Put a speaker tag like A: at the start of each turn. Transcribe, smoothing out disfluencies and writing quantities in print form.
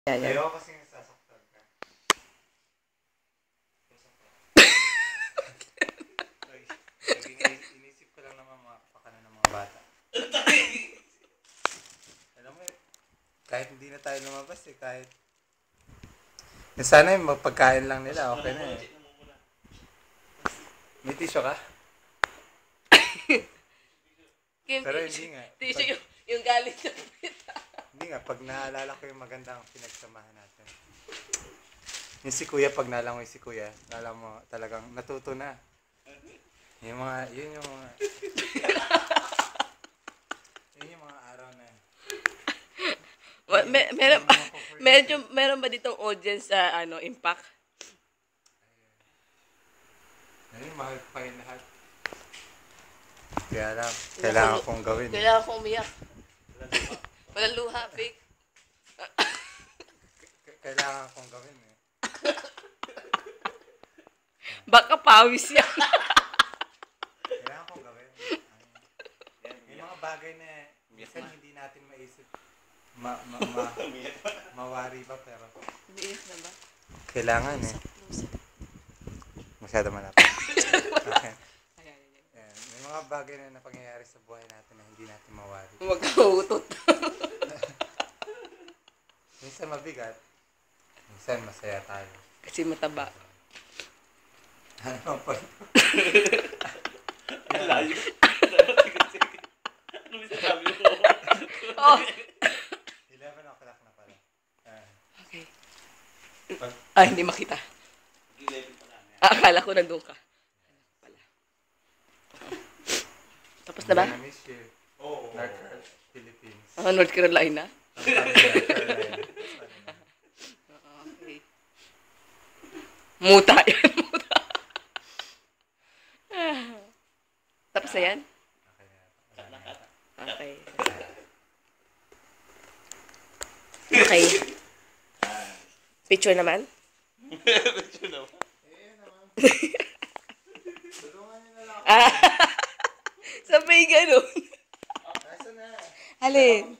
A: Yan, yan.
B: Ayaw kasi sasaktan ka. Inisip ko lang naman mga kapakanan ng mga bata. Alam mo, kahit hindi na tayo lumabas kahit sana yung magpagkain lang nila, okay na May tissue ka? Pero hindi nga.
A: Tissue yung galit sa pita.
B: Hindi nga, pag naalala ko yung magandang pinagsamahan natin. Yung si Kuya, pag nalangoy si Kuya, alam mo, talagang natuto na. Yun yung mga araw na
A: Meron ba ditong audience sa Impact?
B: Ayun, mahal pa yung lahat. Kaya lang, kailangan kong gawin.
A: Kailangan kong umiyak. Walang luha, fake.
B: Kailangan kong gawin
A: Baka pawis yan.
B: Kailangan kong gawin. May mga bagay na minsan hindi natin maisip. Mawari ba pero
A: Umiiyak na ba?
B: kailangan Masyado malapit. Okay. Ayan. May mga bagay na napangyayari sa buhay natin na hindi natin mawari.
A: Huwag ka utot.
B: Minsan mabigat. Minsan masaya tayo.
A: Kasi mataba.
B: Ano pa?
C: Layo. Ano yung sasabi mo?
A: Oh!
B: 11 o'clock na pala.
A: Okay. Hindi makita.
C: 11 pa lang.
A: Akala ko nandun ka. Pala. Tapos na ba?
B: I miss you.
C: Oo.
B: North Philippines.
A: North Carolina? Okay. Muta yan. Muta. Tapos na yan? Okay. Okay. Picture naman?
C: Picture naman.
B: Tulungan niyo na lang.
A: Sabay ganun.
B: Nasaan na?
A: Halin.